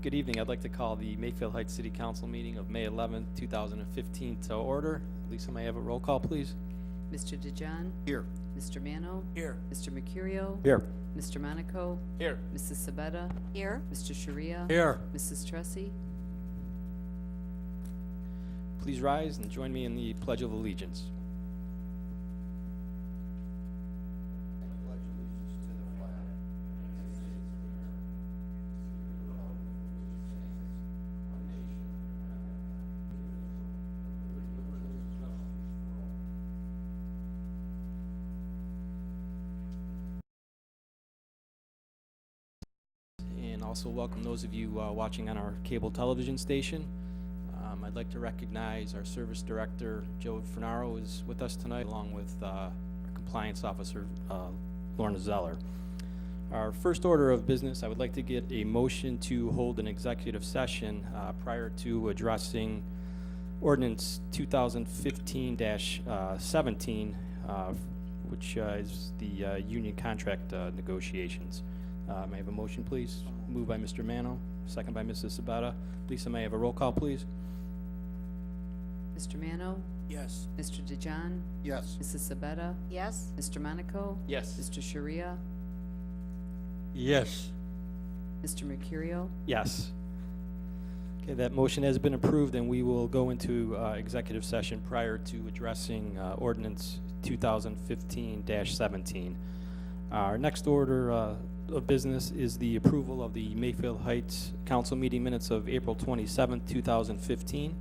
Good evening. I'd like to call the Mayfield Heights City Council meeting of May 11th, 2015 to order. Lisa, may I have a roll call, please? Mr. DeJohn? Here. Mr. Mano? Here. Mr. Mercurio? Here. Mr. Monaco? Here. Mrs. Sabetta? Here. Mr. Sharia? Here. Mrs. Tressi? Please rise and join me in the Pledge of Allegiance. And also welcome those of you watching on our cable television station. I'd like to recognize our service director, Joe Fernaro, is with us tonight, along with our compliance officer, Lorna Zeller. Our first order of business, I would like to get a motion to hold an executive session prior to addressing ordinance 2015-17, which is the union contract negotiations. May I have a motion, please? Moved by Mr. Mano, second by Mrs. Sabetta. Lisa, may I have a roll call, please? Mr. Mano? Yes. Mr. DeJohn? Yes. Mrs. Sabetta? Yes. Mr. Monaco? Yes. Mr. Sharia? Yes. Mr. Mercurio? Yes. Okay, that motion has been approved, and we will go into executive session prior to addressing ordinance 2015-17. Our next order of business is the approval of the Mayfield Heights Council meeting minutes of April 27, 2015.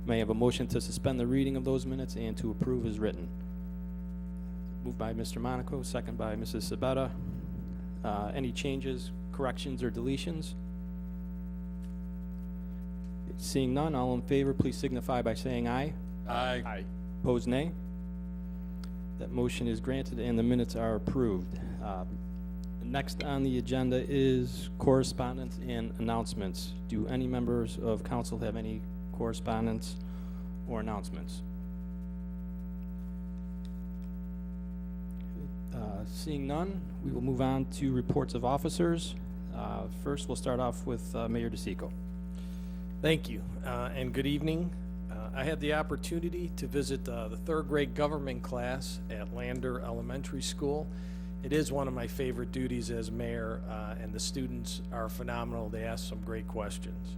May I have a motion to suspend the reading of those minutes and to approve as written? Moved by Mr. Monaco, second by Mrs. Sabetta. Any changes, corrections, or deletions? Seeing none, all in favor, please signify by saying aye. Aye. Aye. Opposed, nay. That motion is granted and the minutes are approved. Next on the agenda is correspondence and announcements. Do any members of council have any correspondence or announcements? Seeing none, we will move on to reports of officers. First, we'll start off with Mayor DeSico. Thank you, and good evening. I had the opportunity to visit the third grade government class at Lander Elementary School. It is one of my favorite duties as mayor, and the students are phenomenal. They ask some great questions.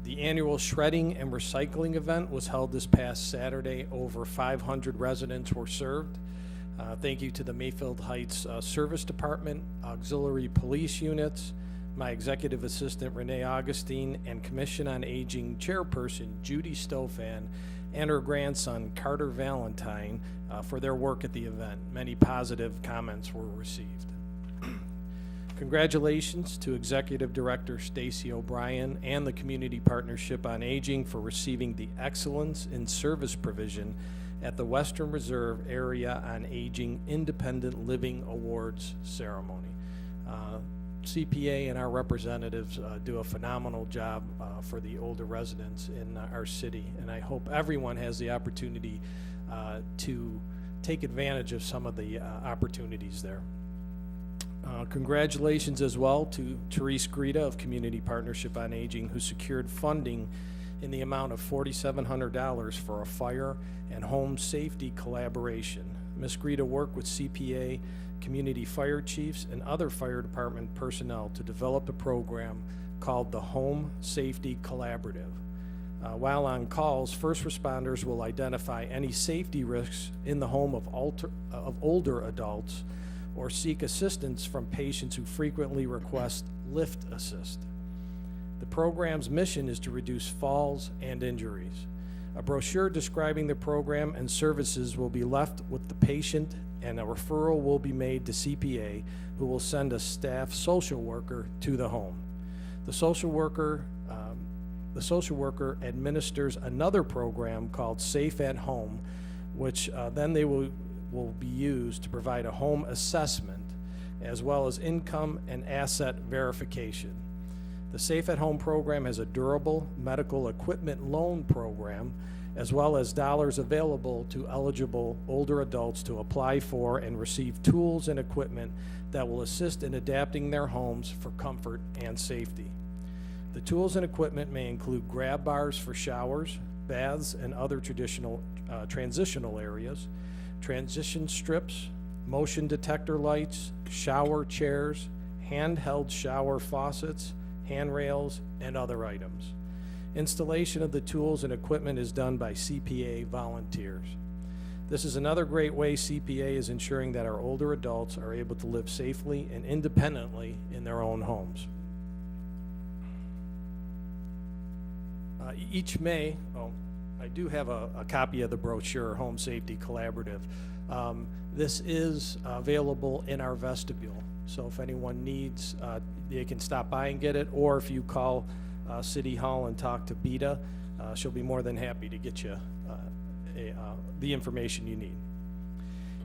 The annual shredding and recycling event was held this past Saturday. Over 500 residents were served. Thank you to the Mayfield Heights Service Department, auxiliary police units, my executive assistant Renee Augustine, and Commission on Aging chairperson Judy Stofan and her grandson Carter Valentine for their work at the event. Many positive comments were received. Congratulations to Executive Director Stacy O'Brien and the Community Partnership on Aging for receiving the Excellence in Service Provision at the Western Reserve Area on Aging Independent Living Awards ceremony. CPA and our representatives do a phenomenal job for the older residents in our city, and I hope everyone has the opportunity to take advantage of some of the opportunities there. Congratulations as well to Therese Greta of Community Partnership on Aging, who secured funding in the amount of $4,700 for a fire and home safety collaboration. Ms. Greta worked with CPA, community fire chiefs, and other fire department personnel to develop a program called the Home Safety Collaborative. While on calls, first responders will identify any safety risks in the home of older adults or seek assistance from patients who frequently request lift assist. The program's mission is to reduce falls and injuries. A brochure describing the program and services will be left with the patient, and a referral will be made to CPA, who will send a staff social worker to the home. The social worker administers another program called Safe at Home, which then they will be used to provide a home assessment as well as income and asset verification. The Safe at Home program has a durable medical equipment loan program, as well as dollars available to eligible older adults to apply for and receive tools and equipment that will assist in adapting their homes for comfort and safety. The tools and equipment may include grab bars for showers, baths, and other transitional areas, transition strips, motion detector lights, shower chairs, handheld shower faucets, handrails, and other items. Installation of the tools and equipment is done by CPA volunteers. This is another great way CPA is ensuring that our older adults are able to live safely and independently in their own homes. Each May, I do have a copy of the brochure, Home Safety Collaborative. This is available in our vestibule, so if anyone needs, they can stop by and get it, or if you call City Hall and talk to Beta, she'll be more than happy to get you the information you need.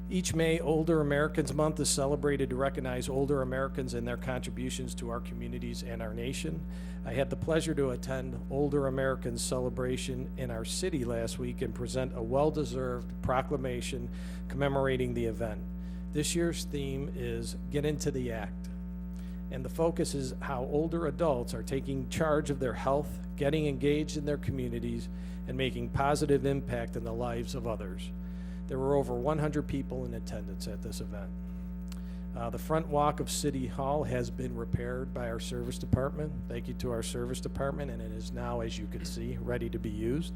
Each May, Older Americans Month is celebrated to recognize older Americans and their contributions to our communities and our nation. I had the pleasure to attend Older Americans celebration in our city last week and present a well-deserved proclamation commemorating the event. This year's theme is Get Into the Act, and the focus is how older adults are taking charge of their health, getting engaged in their communities, and making positive impact in the lives of others. There were over 100 people in attendance at this event. The front walk of City Hall has been repaired by our service department. Thank you to our service department, and it is now, as you can see, ready to be used.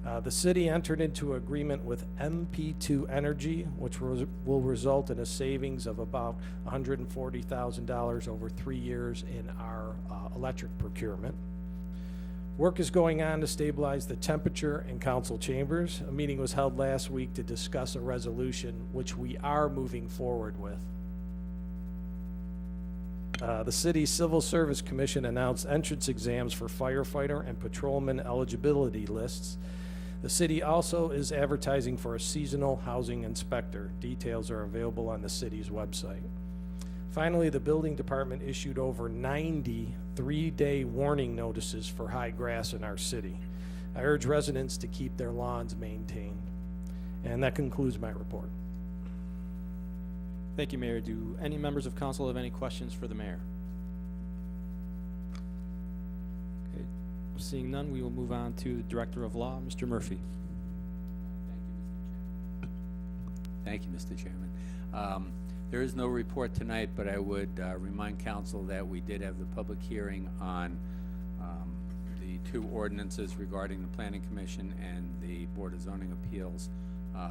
The city entered into agreement with MP2 Energy, which will result in a savings of about $140,000 over 3 years in our electric procurement. Work is going on to stabilize the temperature in council chambers. A meeting was held last week to discuss a resolution which we are moving forward with. The City Civil Service Commission announced entrance exams for firefighter and patrolman eligibility lists. The city also is advertising for a seasonal housing inspector. Details are available on the city's website. Finally, the building department issued over 90 three-day warning notices for high grass in our city. I urge residents to keep their lawns maintained. And that concludes my report. Thank you, Mayor. Do any members of council have any questions for the mayor? Okay. Seeing none, we will move on to the Director of Law, Mr. Murphy. Thank you, Mr. Chairman. There is no report tonight, but I would remind council that we did have the public hearing on the 2 ordinances regarding the Planning Commission and the Board of Zoning Appeals,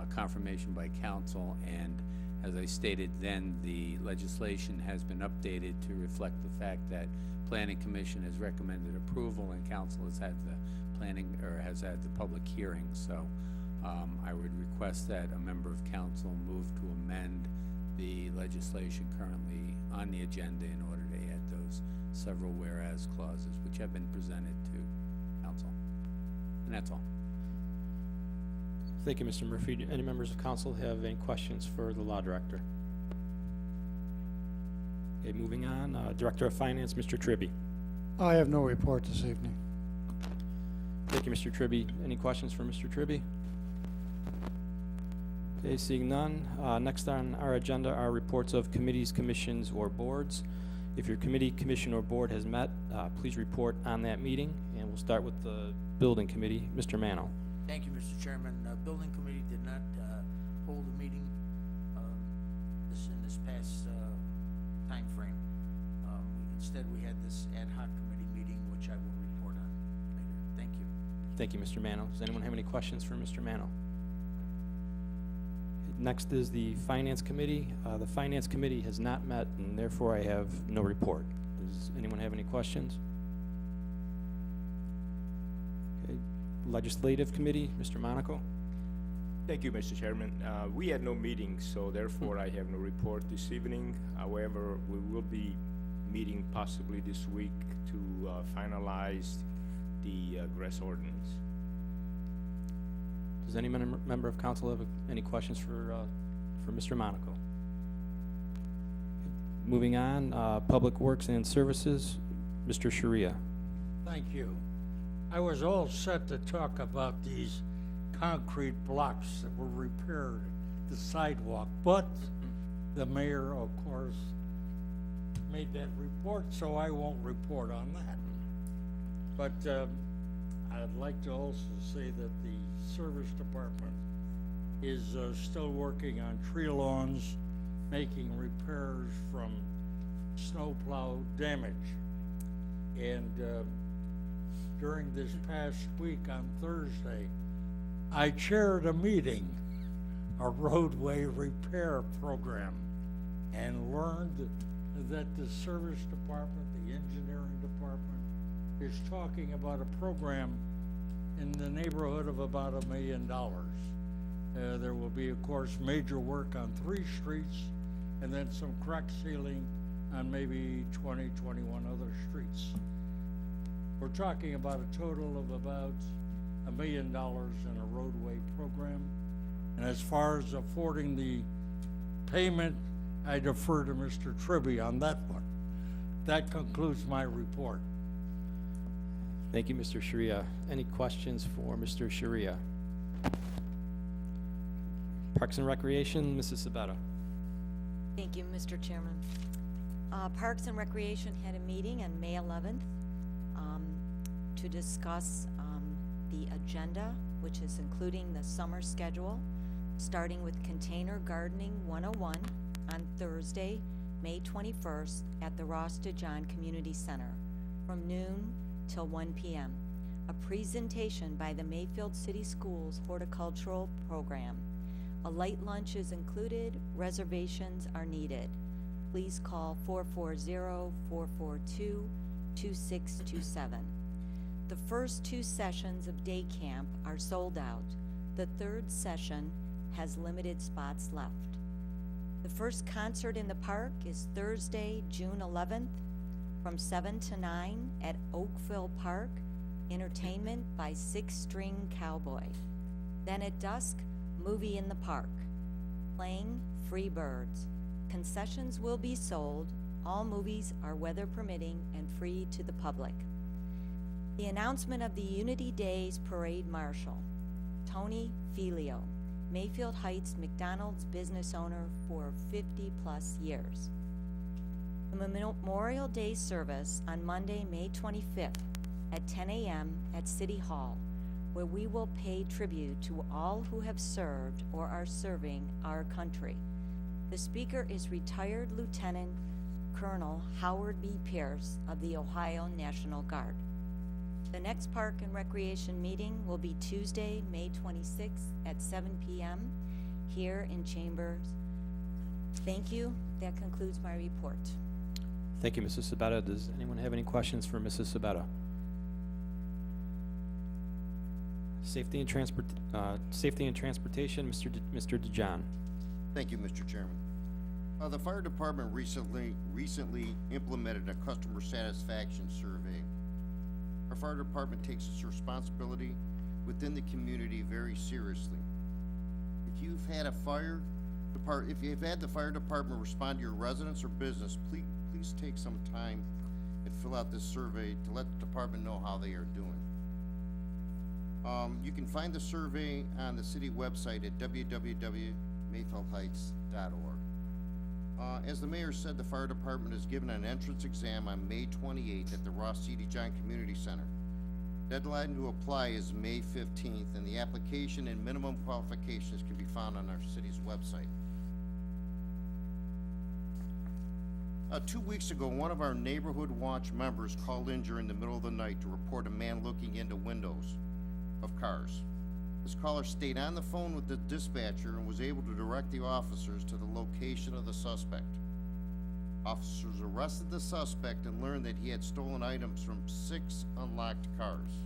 confirmation by council, and as I stated then, the legislation has been updated to reflect the fact that Planning Commission has recommended approval and council has had the public hearing. So I would request that a member of council move to amend the legislation currently on the agenda in order to add those several whereas clauses which have been presented to council. And that's all. Thank you, Mr. Murphy. Do any members of council have any questions for the law director? Okay, moving on. Director of Finance, Mr. Tribby. I have no report this evening. Thank you, Mr. Tribby. Any questions for Mr. Tribby? Okay, seeing none. Next on our agenda are reports of committees, commissions, or boards. If your committee, commission, or board has met, please report on that meeting, and we'll start with the Building Committee. Mr. Mano. Thank you, Mr. Chairman. Building Committee did not hold a meeting in this past time frame. Instead, we had this ad hoc committee meeting, which I will report on later. Thank you. Thank you, Mr. Mano. Does anyone have any questions for Mr. Mano? Next is the Finance Committee. The Finance Committee has not met, and therefore I have no report. Does anyone have any questions? Okay. Legislative Committee, Mr. Monaco. Thank you, Mr. Chairman. We had no meeting, so therefore I have no report this evening. However, we will be meeting possibly this week to finalize the grass ordinance. Does any member of council have any questions for Mr. Monaco? Moving on, Public Works and Services, Mr. Sharia. Thank you. I was all set to talk about these concrete blocks that were repaired, the sidewalk, but the mayor, of course, made that report, so I won't report on that. But I'd like to also say that the service department is still working on tree lawns, making repairs from snowplow damage. And during this past week on Thursday, I chaired a meeting, a roadway repair program, and learned that the service department, the engineering department, is talking about a program in the neighborhood of about $1 million. There will be, of course, major work on 3 streets, and then some crack sealing on maybe 20, 21 other streets. We're talking about a total of about $1 million in a roadway program. And as far as affording the payment, I defer to Mr. Tribby on that one. That concludes my report. Thank you, Mr. Sharia. Any questions for Mr. Sharia? Parks and Recreation, Mrs. Sabetta. Thank you, Mr. Chairman. Parks and Recreation had a meeting on May 11th to discuss the agenda, which is including the summer schedule, starting with Container Gardening 101 on Thursday, May 21st at the Ross DeJohn Community Center from noon till 1 p.m. A presentation by the Mayfield City Schools Horticultural Program. A light lunch is included. Reservations are needed. Please call 440-442-2627. The first 2 sessions of day camp are sold out. The 3rd session has limited spots left. The first concert in the park is Thursday, June 11th from 7 to 9 at Oakville Park. Entertainment by Six String Cowboy. Then at dusk, movie in the park. Playing Free Birds. Concessions will be sold. All movies are weather permitting and free to the public. The announcement of the Unity Days Parade Marshal. Tony Filio, Mayfield Heights McDonald's business owner for 50+ years. The Memorial Day service on Monday, May 25th at 10 a.m. at City Hall, where we will pay tribute to all who have served or are serving our country. The speaker is retired Lieutenant Colonel Howard B. Pierce of the Ohio National Guard. The next Park and Recreation meeting will be Tuesday, May 26th at 7 p.m. here in Chambers. Thank you. That concludes my report. Thank you, Mrs. Sabetta. Does anyone have any questions for Mrs. Sabetta? Safety and Transportation, Mr. DeJohn. Thank you, Mr. Chairman. The fire department recently implemented a customer satisfaction survey. Our fire department takes its responsibility within the community very seriously. If you've had the fire department respond to your residence or business, please take some time and fill out this survey to let the department know how they are doing. You can find the survey on the city website at www.mayfieldheights.org. As the mayor said, the fire department is given an entrance exam on May 28th at the Ross C. DeJohn Community Center. Deadline to apply is May 15th, and the application and minimum qualifications can be found on our city's website. 2 weeks ago, one of our Neighborhood Watch members called in during the middle of the night to report a man looking into windows of cars. This caller stayed on the phone with the dispatcher and was able to direct the officers to the location of the suspect. Officers arrested the suspect and learned that he had stolen items from 6 unlocked cars.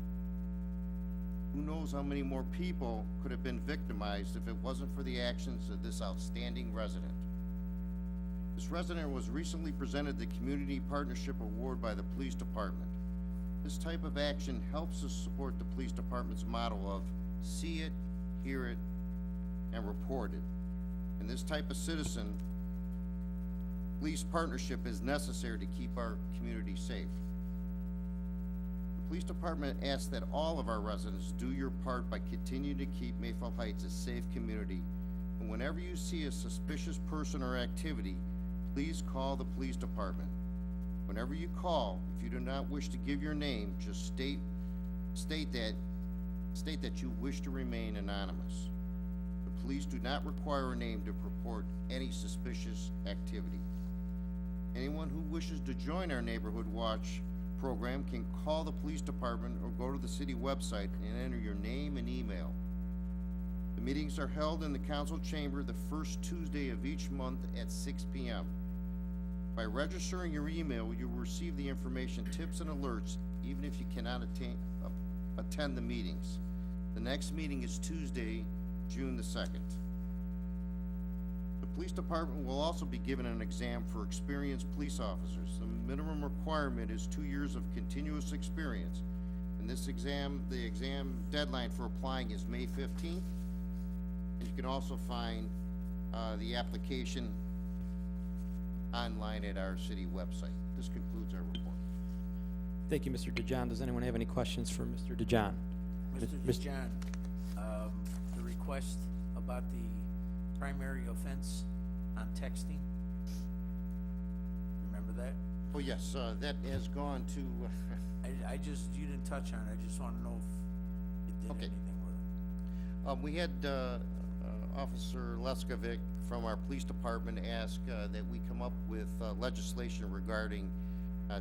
Who knows how many more people could have been victimized if it wasn't for the actions of this outstanding resident. This resident was recently presented the Community Partnership Award by the Police Department. This type of action helps us support the Police Department's motto of see it, hear it, and report it. And this type of citizen police partnership is necessary to keep our community safe. The Police Department asks that all of our residents do your part by continuing to keep Mayfield Heights a safe community. And whenever you see a suspicious person or activity, please call the Police Department. Whenever you call, if you do not wish to give your name, just state that you wish to remain anonymous. The police do not require a name to report any suspicious activity. Anyone who wishes to join our Neighborhood Watch program can call the police department or go to the city website and enter your name and email. The meetings are held in the council chamber the first Tuesday of each month at 6 p.m. By registering your email, you will receive the information, tips, and alerts, even if you cannot attend the meetings. The next meeting is Tuesday, June the 2nd. The police department will also be given an exam for experienced police officers. The minimum requirement is 2 years of continuous experience. And the exam deadline for applying is May 15th. And you can also find the application online at our city website. This concludes our report. Thank you, Mr. DeJohn. Does anyone have any questions for Mr. DeJohn? Mr. DeJohn, the request about the primary offense on texting, remember that? Oh, yes, that has gone to, You didn't touch on it, I just wanna know if it did Okay. anything with it. we had Officer Leskovic from our police department ask that we come up with legislation regarding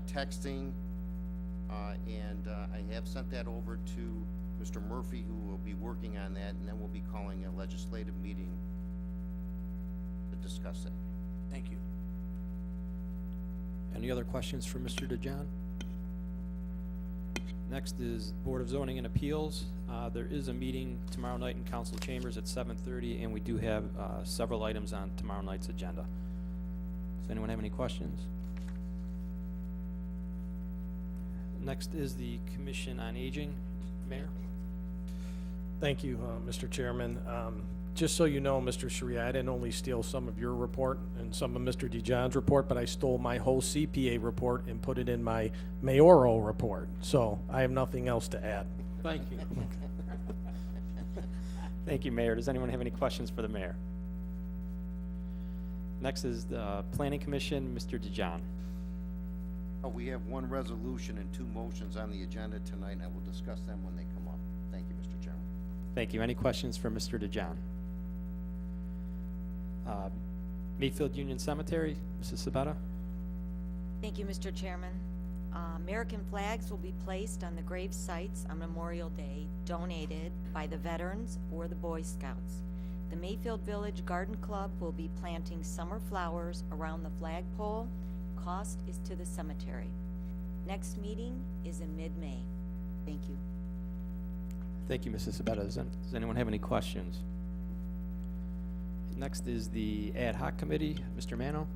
texting, and I have sent that over to Mr. Murphy, who will be working on that, and then we'll be calling a legislative meeting to discuss it. Thank you. Any other questions for Mr. DeJohn? Next is Board of Zoning and Appeals. There is a meeting tomorrow night in council chambers at 7:30, and we do have several items on tomorrow night's agenda. Does anyone have any questions? Next is the Commission on Aging. Mayor? Thank you, Mr. Chairman. Just so you know, Mr. Sharia, I didn't only steal some of your report and some of Mr. DeJohn's report, but I stole my whole CPA report and put it in my mayoral report. So I have nothing else to add. Thank you. Thank you, Mayor. Does anyone have any questions for the mayor? Next is the Planning Commission, Mr. DeJohn. We have one resolution and 2 motions on the agenda tonight, and I will discuss them when they come up. Thank you, Mr. Chairman. Thank you. Any questions for Mr. DeJohn? Mayfield Union Cemetery, Mrs. Sabetta? Thank you, Mr. Chairman. American flags will be placed on the grave sites on Memorial Day donated by the veterans or the Boy Scouts. The Mayfield Village Garden Club will be planting summer flowers around the flagpole. Cost is to the cemetery. Next meeting is in mid-May. Thank you. Thank you, Mrs. Sabetta. Does anyone have any questions? Next is the Ad Hoc Committee, Mr. Mano.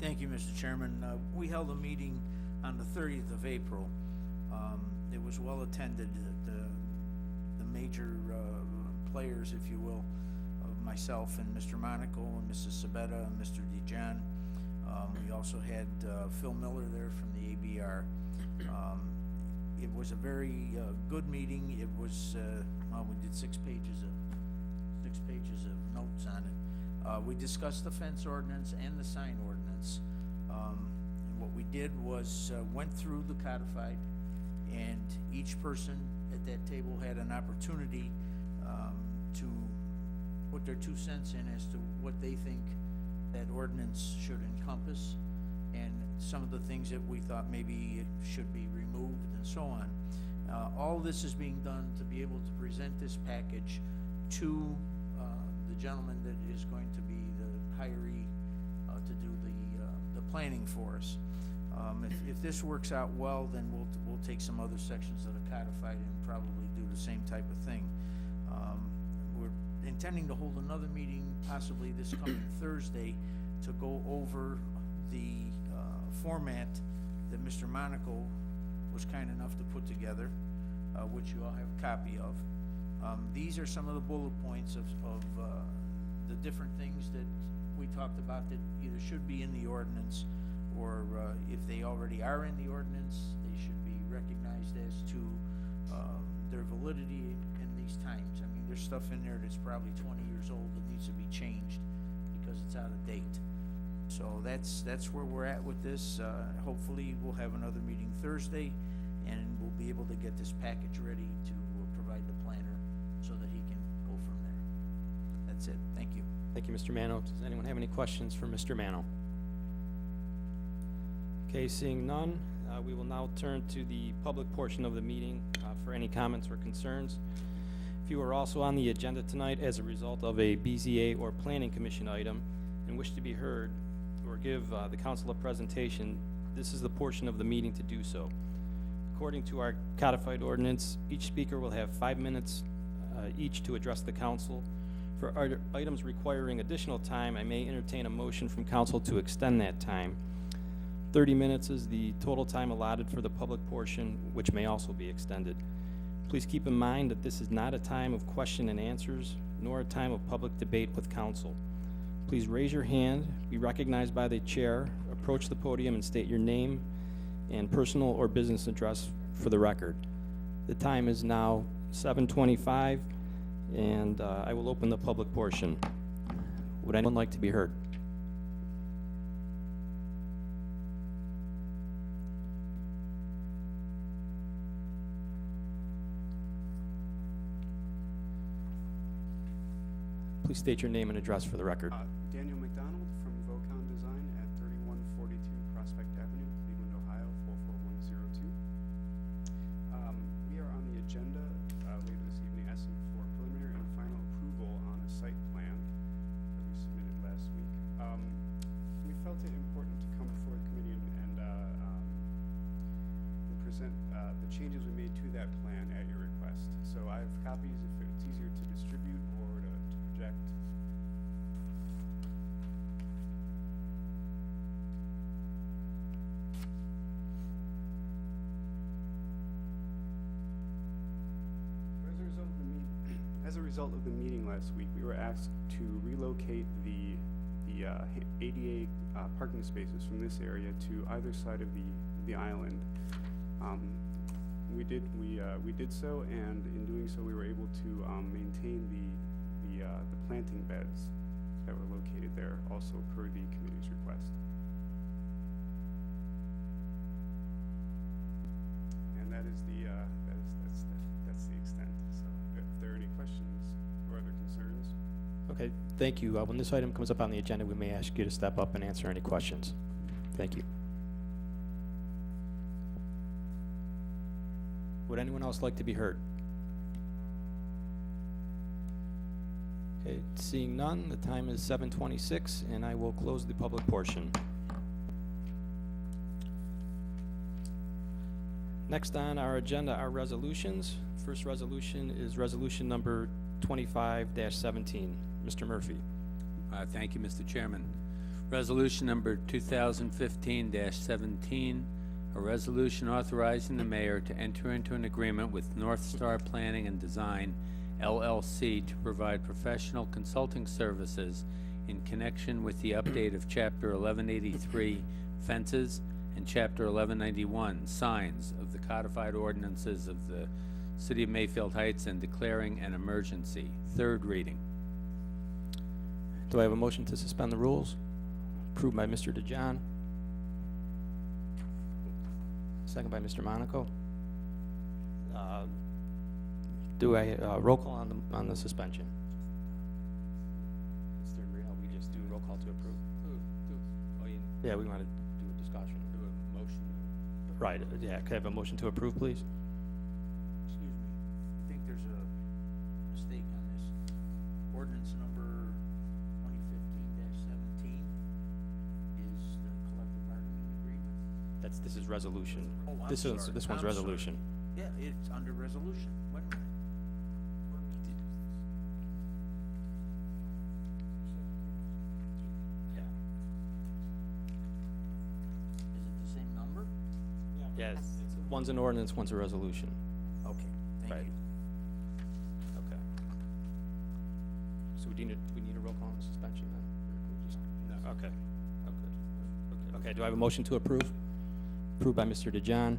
Thank you, Mr. Chairman. We held a meeting on the 30th of April. It was well attended. The major players, if you will, of myself and Mr. Monaco and Mrs. Sabetta and Mr. DeJohn. We also had Phil Miller there from the ABR. It was a very good meeting. It was we did 6 pages of notes on it. We discussed the fence ordinance and the sign ordinance. And what we did was went through the codified, and each person at that table had an opportunity to put their 2 cents in as to what they think that ordinance should encompass, and some of the things that we thought maybe it should be removed, and so on. All this is being done to be able to present this package to the gentleman that is going to be the hiree to do the planning for us. If this works out well, then we'll take some other sections that are codified and probably do the same type of thing. We're intending to hold another meeting possibly this coming Thursday to go over the format that Mr. Monaco was kind enough to put together, which you all have a copy of. These are some of the bullet points of the different things that we talked about that either should be in the ordinance, or if they already are in the ordinance, they should be recognized as to their validity in these times. I mean, there's stuff in there that's probably 20 years old that needs to be changed because it's out of date. So that's where we're at with this. Hopefully, we'll have another meeting Thursday, and we'll be able to get this package ready to provide the planner so that he can go from there. That's it. Thank you. Thank you, Mr. Mano. Does anyone have any questions for Mr. Mano? Okay, seeing none, we will now turn to the public portion of the meeting for any comments or concerns. If you are also on the agenda tonight as a result of a BZA or Planning Commission item and wish to be heard or give the council a presentation, this is the portion of the meeting to do so. According to our codified ordinance, each speaker will have 5 minutes each to address the council. For items requiring additional time, I may entertain a motion from council to extend that time. 30 minutes is the total time allotted for the public portion, which may also be extended. Please keep in mind that this is not a time of question and answers, nor a time of public debate with council. Please raise your hand, be recognized by the chair, approach the podium and state your name and personal or business address for the record. The time is now 7:25, and I will open the public portion. Would anyone like to be heard? Please state your name and address for the record. Daniel McDonald from Vocon Design at 3142 Prospect Avenue, Cleveland, Ohio, 44102. We are on the agenda later this evening asking for preliminary and final approval on a site plan that we submitted last week. We felt it important to come before the committee and present the changes we made to that plan at your request. So I have copies if it's easier to distribute or to project. As a result of the meeting last week, we were asked to relocate the ADA parking spaces from this area to either side of the island. We did so, and in doing so, we were able to maintain the planting beds that were located there, also per the committee's request. And that is that's the extent. So, if there are any questions or other concerns. Okay, thank you. When this item comes up on the agenda, we may ask you to step up and answer any questions. Thank you. Would anyone else like to be heard? Okay, seeing none, the time is 7:26, and I will close the public portion. Next on our agenda are resolutions. First resolution is resolution number 25-17. Mr. Murphy. Thank you, Mr. Chairman. Resolution number 2015-17, a resolution authorizing the mayor to enter into an agreement with North Star Planning and Design, LLC, to provide professional consulting services in connection with the update of Chapter 1183 fences and Chapter 1191 signs of the codified ordinances of the City of Mayfield Heights and declaring an emergency. Third reading. Do I have a motion to suspend the rules? Approved by Mr. DeJohn. Second by Mr. Monaco. Do I roll call on the suspension? Mr. Real, we just do roll call to approve. Yeah, we want to do a discussion. Do a motion. Right. Yeah. Can I have a motion to approve, please? Excuse me. I think there's a mistake on this. Ordinance number 2015-17 is the collective bargaining agreement. This is resolution. Oh, I'm This sorry. one's I'm sorry. resolution. Yeah, it's under resolution. Wait a minute. Yeah. Is it the same number? Yes. One's an ordinance, one's a resolution. Okay, thank Right. you. Okay. So we need a roll call on the suspension then? Or we just- No, okay. Okay, do I have a motion to approve? Approved by Mr. DeJohn,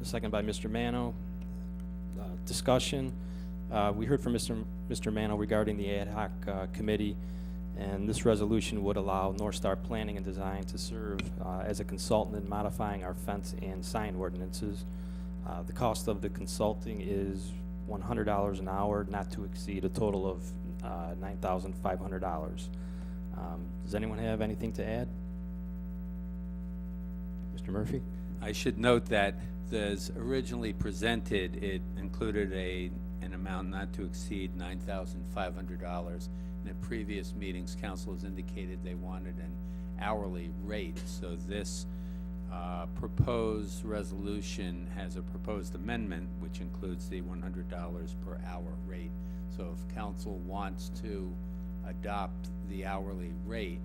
a second by Mr. Mano. Discussion. We heard from Mr. Mano regarding the ad hoc committee. And this resolution would allow North Star Planning and Design to serve as a consultant in modifying our fence and sign ordinances. The cost of the consulting is $100 an hour, not to exceed a total of $9,500. Does anyone have anything to add? Mr. Murphy? I should note that as originally presented, it included an amount not to exceed $9,500. In the previous meetings, council has indicated they wanted an hourly rate. So this proposed resolution has a proposed amendment, which includes the $100 per hour rate. So if council wants to adopt the hourly rate,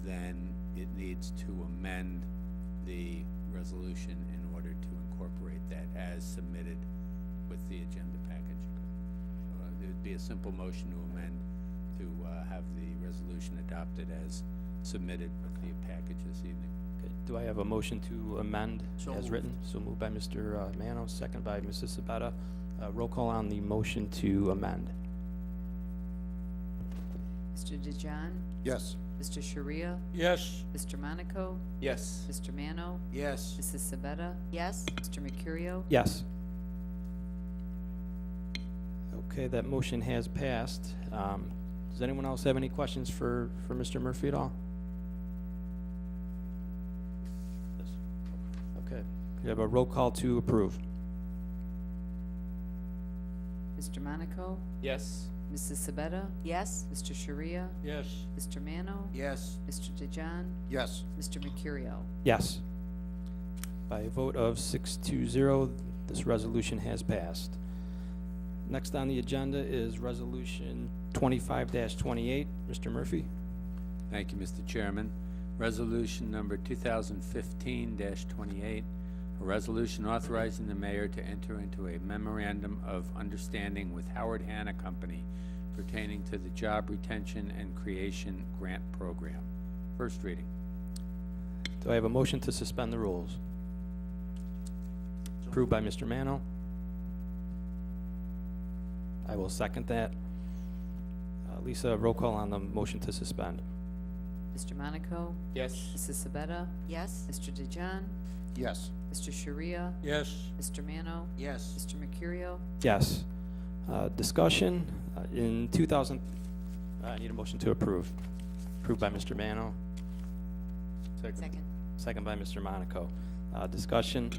then it needs to amend the resolution in order to incorporate that as submitted with the agenda package. It would be a simple motion to amend to have the resolution adopted as submitted with the package this evening. Okay. Do I have a motion to amend So as moved. written? So moved by Mr. Manos, second by Mrs. Sabetta. Roll call on the motion to amend. Mr. DeJohn, Yes. Mr. Sharia, Yes. Mr. Monaco, Yes. Mr. Mano, Yes. Mrs. Sabetta, Yes? Mr. Mercurio. Yes. Okay, that motion has passed. Does anyone else have any questions for Mr. Murphy at all? Yes. Okay, we have a roll call to approve. Mr. Monaco, Yes. Mrs. Sabetta, Yes? Mr. Sharia, Yes. Mr. Mano, Yes. Mr. DeJohn, Yes. Mr. Mercurio. Yes. By a vote of 6-0, this resolution has passed. Next on the agenda is Resolution 25-28. Mr. Murphy? Thank you, Mr. Chairman. Resolution number 2015-28, a resolution authorizing the mayor to enter into a memorandum of understanding with Howard Hanna Company pertaining to the Job Retention and Creation Grant Program. First reading. Do I have a motion to suspend the rules? Approved by Mr. Mano. I will second that. Lisa, roll call on the motion to suspend. Mr. Monaco, Yes. Mrs. Sabetta, Yes? Mr. DeJohn, Yes. Mr. Sharia, Yes. Mr. Mano, Yes. Mr. Mercurio. Yes. Discussion, in 2000, I need a motion to approve. Approved by Mr. Mano. Second. Second by Mr. Monaco. Discussion,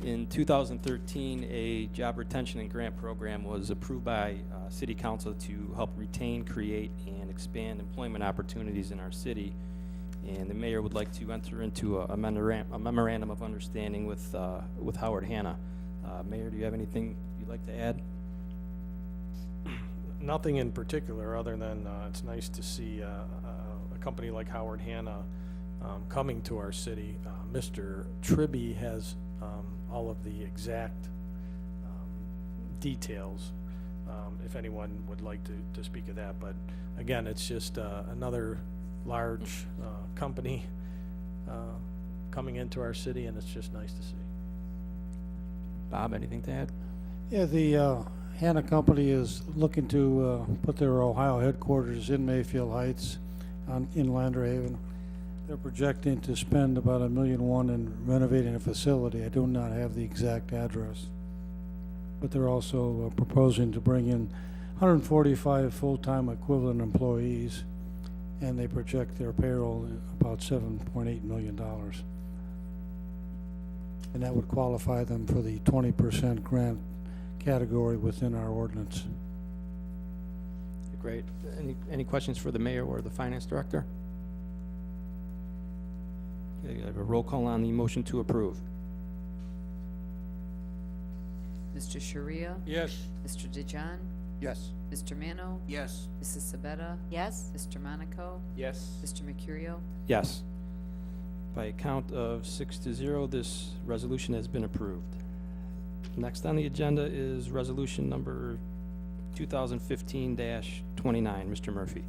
in 2013, a job retention and grant program was approved by City Council to help retain, create, and expand employment opportunities in our city. And the mayor would like to enter into a memorandum of understanding with Howard Hanna. Mayor, do you have anything you'd like to add? Nothing in particular, other than it's nice to see a company like Howard Hanna coming to our city. Mr. Tribby has all of the exact details, if anyone would like to speak of that. But again, it's just another large company coming into our city, and it's just nice to see. Bob, anything to add? Yeah, the Hanna Company is looking to put their Ohio headquarters in Mayfield Heights in Lander Haven. They're projecting to spend about $1.1 million in renovating a facility. I do not have the exact address. But they're also proposing to bring in 145 full-time equivalent employees, and they project their payroll at about $7.8 million. And that would qualify them for the 20% grant category within our ordinance. Great. Any questions for the mayor or the finance director? Okay, I have a roll call on the motion to approve. Mr. Sharia, Yes. Mr. DeJohn, Yes. Mr. Mano, Yes. Mrs. Sabetta, Yes? Mr. Monaco, Yes. Mr. Mercurio. Yes. By a count of 6-0, this resolution has been approved. Next on the agenda is resolution number 2015-29. Mr. Murphy.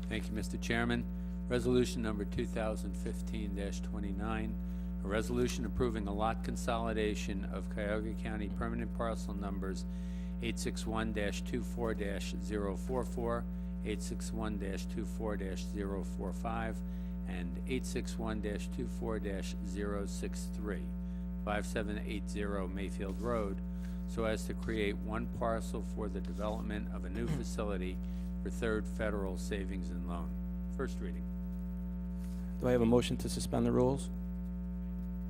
Thank you, Mr. Chairman. Resolution number 2015-29, a resolution approving a lot consolidation of Cuyahoga County permanent parcel numbers 861-24-044 861-24-045, and 861-24-063, 5780 Mayfield Road, so as to create one parcel for the development of a new facility for Third Federal Savings and Loan. First reading. Do I have a motion to suspend the rules?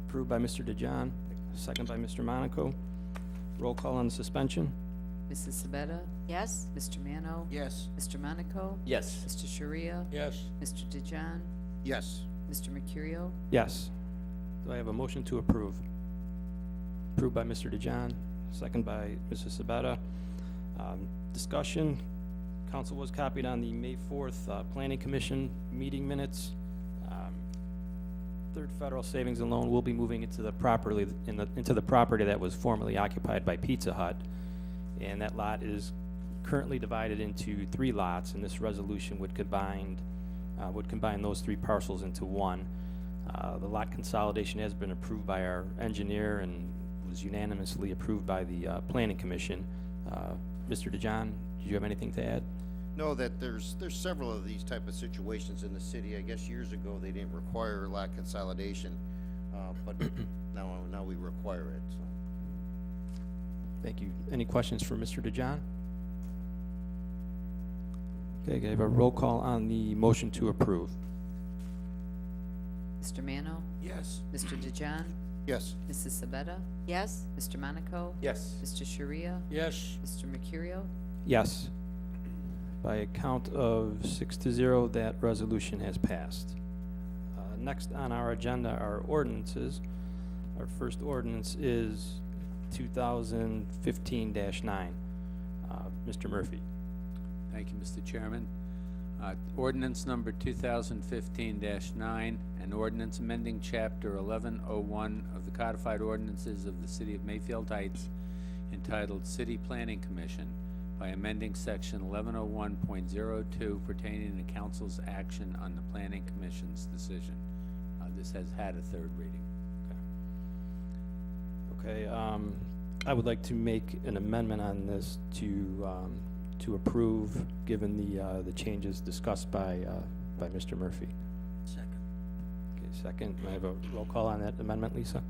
Approved by Mr. DeJohn, second by Mr. Monaco. Roll call on the suspension? Mrs. Sabetta? Yes? Mr. Mano? Yes. Mr. Monaco? Yes. Mr. Sharia? Yes. Mr. DeJohn? Yes. Mr. Mercurio? Yes. Do I have a motion to approve? Approved by Mr. DeJohn, second by Mrs. Sabetta. Discussion. Council was copied on the May 4th Planning Commission meeting minutes. Third Federal Savings and Loan will be moving into the property that was formerly occupied by Pizza Hut, and that lot is currently divided into 3 lots, and this resolution would combine those 3 parcels into one. The lot consolidation has been approved by our engineer and was unanimously approved by the Planning Commission. Mr. DeJohn, did you have anything to add? Know that there's several of these type of situations in the city. I guess years ago they didn't require lot consolidation, but now we require it, so. Thank you. Any questions for Mr. DeJohn? Okay, can I have a roll call on the motion to approve? Mr. Mano? Yes. Mr. DeJohn? Yes. Mrs. Sabetta? Yes? Mr. Monaco? Yes. Mr. Sharia? Yes. Mr. Mercurio? Yes. By a count of 6-0, that resolution has passed. Next on our agenda are ordinances. Our first ordinance is 2015-9. Mr. Murphy. Thank you, Mr. Chairman. Ordinance number 2015-9, an ordinance amending Chapter 1101 of the Codified Ordinances of the City of Mayfield Heights entitled City Planning Commission by amending Section 1101.02 pertaining to council's action on the Planning Commission's decision. This has had a third reading. Okay, I would like to make an amendment on this to approve, given the changes discussed by Mr. Murphy. Second. Okay, second. Can I have a roll call on that amendment, Lisa?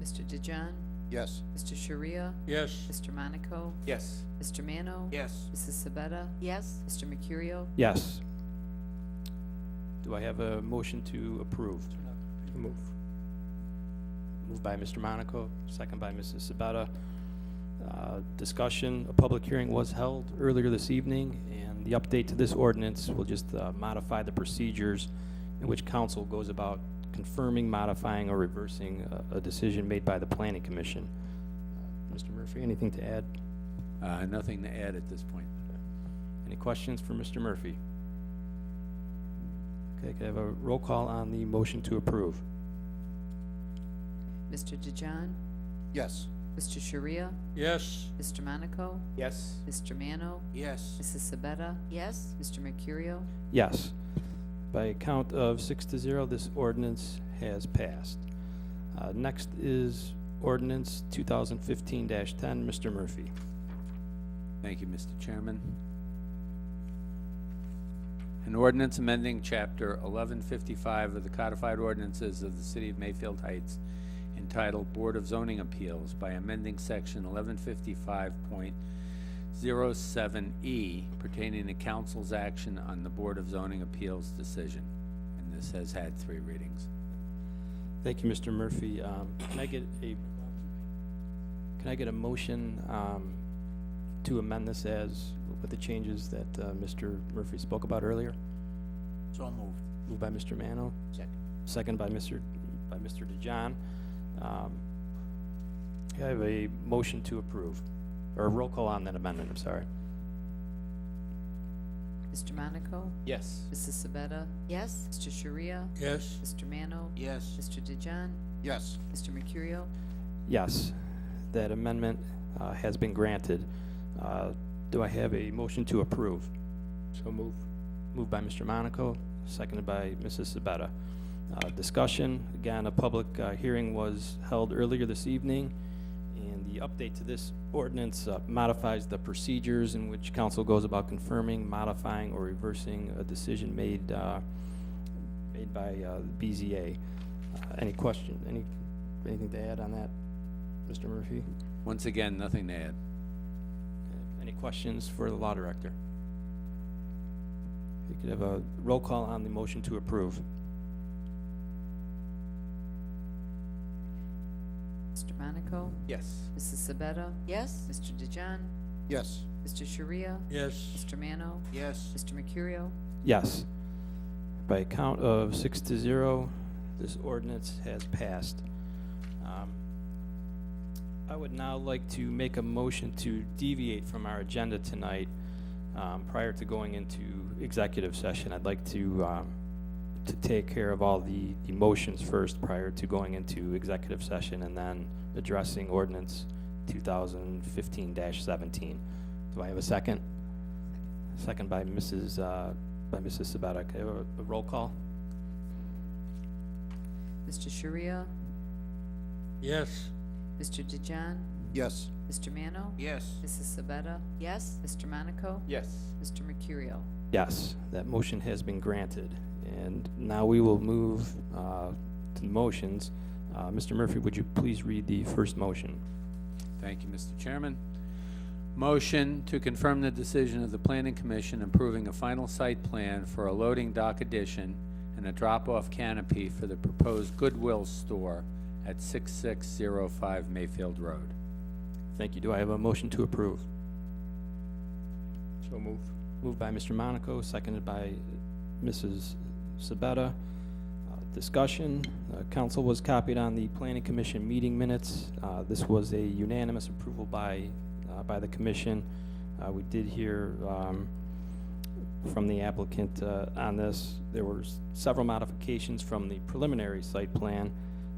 Mr. DeJohn? Yes. Mr. Sharia? Yes. Mr. Monaco? Yes. Mr. Mano? Yes. Mrs. Sabetta? Yes? Mr. Mercurio? Yes. Do I have a motion to approve? Move. Moved by Mr. Monaco, second by Mrs. Sabetta. Discussion, a public hearing was held earlier this evening, and the update to this ordinance will just modify the procedures in which council goes about confirming, modifying, or reversing a decision made by the Planning Commission. Mr. Murphy, anything to add? Nothing to add at this point. Any questions for Mr. Murphy? Okay, can I have a roll call on the motion to approve? Mr. DeJohn? Yes. Mr. Sharia? Yes. Mr. Monaco? Yes. Mr. Mano? Yes. Mrs. Sabetta? Yes? Mr. Mercurio? Yes. By a count of 6-0, this ordinance has passed. Next is ordinance 2015-10. Mr. Murphy. Thank you, Mr. Chairman. An ordinance amending Chapter 1155 of the Codified Ordinances of the City of Mayfield Heights entitled Board of Zoning Appeals by amending Section 1155.07E pertaining to council's action on the Board of Zoning Appeals decision. And this has had 3 readings. Thank you, Mr. Murphy. Can I get a motion to amend this with the changes that Mr. Murphy spoke about earlier? So moved. Moved by Mr. Mano, Second. second by Mr. DeJohn. I have a motion to approve, or a roll call on that amendment, I'm sorry. Mr. Monaco? Yes. Mrs. Sabetta? Yes? Mr. Sharia? Yes. Mr. Mano? Yes. Mr. DeJohn? Yes. Mr. Mercurio? Yes, that amendment has been granted. Do I have a motion to approve? So move. Moved by Mr. Monaco, seconded by Mrs. Sabetta. Discussion, again, a public hearing was held earlier this evening, and the the update to this ordinance modifies the procedures in which council goes about confirming, modifying, or reversing a decision made by the BZA. Any question, anything to add on that, Mr. Murphy? Once again, nothing to add. Any questions for the law director? We could have a roll call on the motion to approve. Mr. Monaco? Yes. Mrs. Sabetta? Yes? Mr. DeJohn? Yes. Mr. Sharia? Yes. Mr. Mano? Yes. Mr. Mercurio? Yes. By a count of 6-0, this ordinance has passed. I would now like to make a motion to deviate from our agenda tonight. Prior to going into executive session, I'd like to take care of all the motions first prior to going into executive session and then addressing ordinance 2015-17. Do I have a second? Second by Mrs. Sabetta. Can I have a roll call? Mr. Sharia? Yes. Mr. DeJohn? Yes. Mr. Mano? Yes. Mrs. Sabetta? Yes? Mr. Monaco? Yes. Mr. Mercurio? Yes, that motion has been granted. And now we will move to the motions. Mr. Murphy, would you please read the first motion? Thank you, Mr. Chairman. Motion to confirm the decision of the Planning Commission approving a final site plan for a loading dock addition and a drop-off canopy for the proposed Goodwill store at 6605 Mayfield Road. Thank you. Do I have a motion to approve? So moved. Moved by Mr. Monaco, seconded by Mrs. Sabetta. Discussion. Council was copied on the Planning Commission meeting minutes. This was a unanimous approval by the commission. We did hear from the applicant on this. There were several modifications from the preliminary site plan.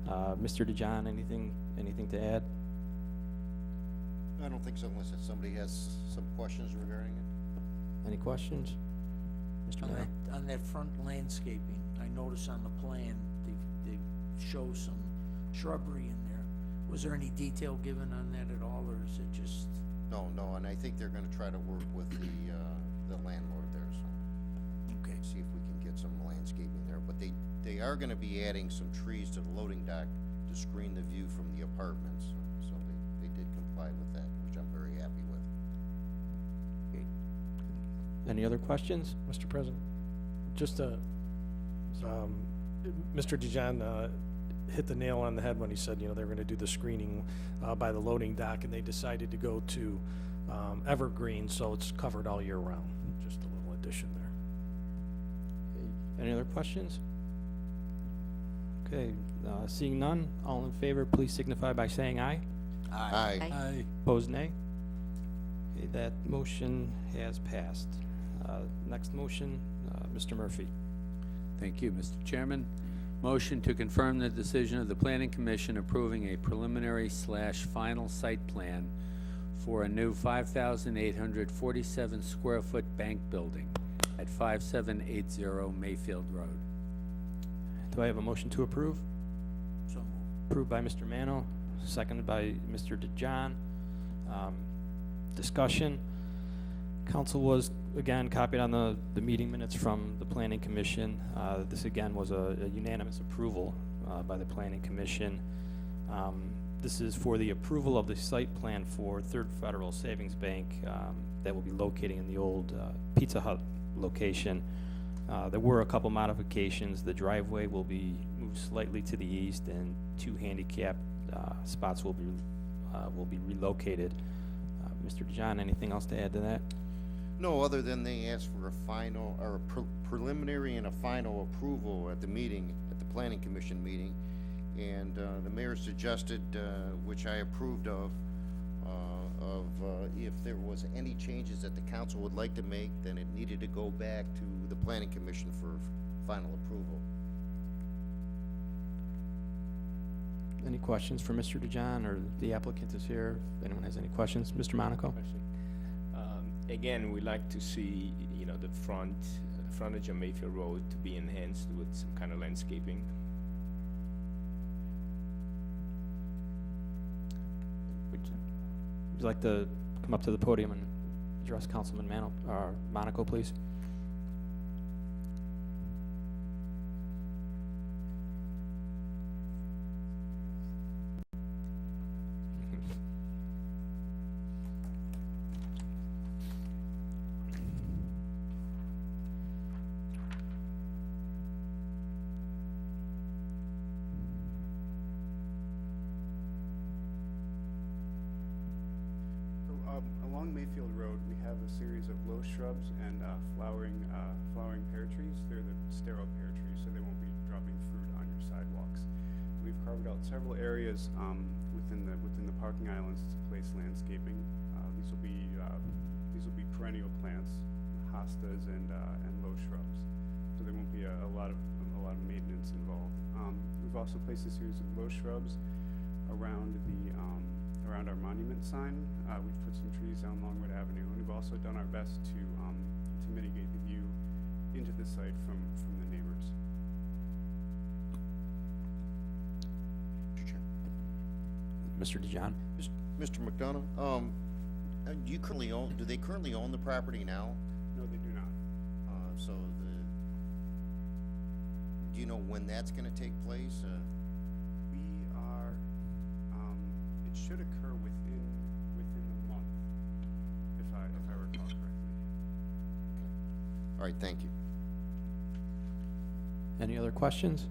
Mr. DeJohn, anything to add? I don't think so unless somebody has some questions regarding it. Any questions? Mr. Mayor? On that front landscaping, I noticed on the plan, they show some shrubbery in there. Was there any detail given on that at all, or is it just? No, and I think they're gonna try to work with the landlord there, so. Okay. See if we can get some landscaping there, but they are gonna be adding some trees to the loading dock to screen the view from the apartments, so they did comply with that, which I'm very happy with. Any other questions? Mr. President, just Mr. DeJohn hit the nail on the head when he said, they're going to do the screening by the loading dock, and they decided to go to evergreen, so it's covered all year round. Just a little addition there. Any other questions? Okay, seeing none, all in favor, please signify by saying aye. Aye. Aye. Opposed, nay. Okay, that motion has passed. Next motion, Mr. Murphy. Thank you, Mr. Chairman. Motion to confirm the decision of the Planning Commission approving a preliminary/final site plan for a new 5,847 square foot bank building at 5780 Mayfield Road. Do I have a motion to approve? So moved. Approved by Mr. Mano, seconded by Mr. DeJohn. Discussion. Council was, again, copied on the meeting minutes from the Planning Commission. This, again, was a unanimous approval by the Planning Commission. This is for the approval of the site plan for Third Federal Savings Bank that will be located in the old Pizza Hut location. There were a couple modifications. The driveway will be moved slightly to the east, and 2 handicap spots will be relocated. Mr. DeJohn, anything else to add to that? No, other than they asked for a final, or a preliminary and a final approval at the meeting, at the Planning Commission meeting. And the mayor suggested, which I approved of if there was any changes that the council would like to make, then it needed to go back to the Planning Commission for final approval. Any questions for Mr. DeJohn, or the applicant is here? If anyone has any questions, Mr. Monaco? Again, we like to see, the frontage on Mayfield Road to be enhanced with some kind of landscaping. you like to come up to the podium and address Councilman Monaco, please? So, along Mayfield Road, we have a series of low shrubs and flowering pear trees. They're the sterile pear trees, so they won't be dropping fruit on your sidewalks. We've carved out several areas within the parking islands to place landscaping. These will be perennial plants, hostas and low shrubs. So there won't be a lot of maintenance involved. We've also placed a series of low shrubs around our monument sign. We've put some trees down Longwood Avenue, and we've also done our best to mitigate the view into the site from the neighbors. Mr. Chair. Mr. DeJohn? Mr. McDonough, do they currently own the property now? No, they do not. Do you know when that's gonna take place? We are, it should occur within the month, if I recall correctly. All right, thank you. Any other questions?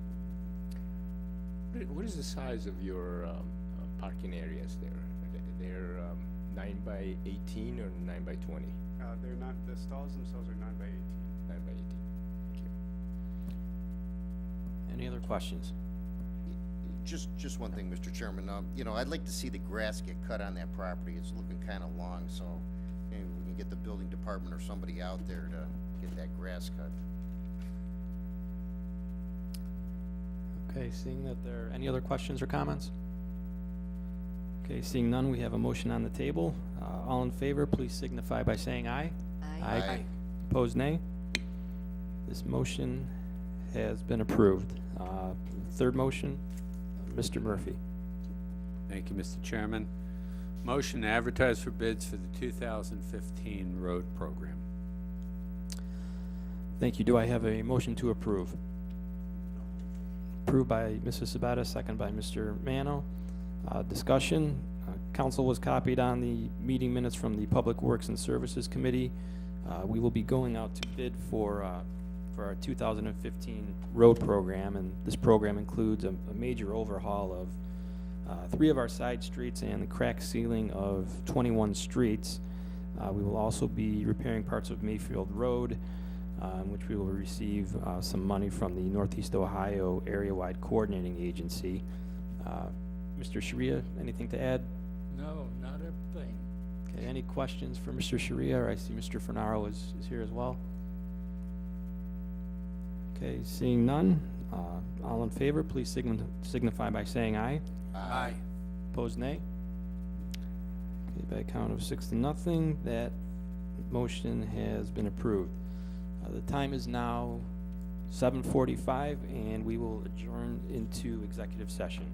What is the size of your parking areas there? They're 9 by 18 or 9 by 20? They're not, the stalls themselves are 9 by 18. 9 by 18. Thank you. Any other questions? Just one thing, Mr. Chairman. I'd like to see the grass get cut on that property. It's looking kind of long, so maybe we can get the building department or somebody out there to get that grass cut. Okay, seeing that there are any other questions or comments? Okay, seeing none, we have a motion on the table. All in favor, please signify by saying aye. Aye. Opposed, nay. This motion has been approved. Third motion, Mr. Murphy. Thank you, Mr. Chairman. Motion to advertise for bids for the 2015 road program. Thank you. Do I have a motion to approve? Approved by Mrs. Sabetta, second by Mr. Mano. Discussion. Council was copied on the meeting minutes from the Public Works and Services Committee. We will be going out to bid for our 2015 road program, and this program includes a major overhaul of 3 of our side streets and the crack sealing of 21 streets. We will also be repairing parts of Mayfield Road, in which we will receive some money from the Northeast Ohio Area-Wide Coordinating Agency. Mr. Sharia, anything to add? No, not a thing. Okay, any questions for Mr. Sharia? I see Mr. Fernaro is here as well. Okay, seeing none, all in favor, please signify by saying aye. Aye. Opposed, nay. Okay, by a count of 6-0, that motion has been approved. The time is now 7:45, and we will adjourn into executive session.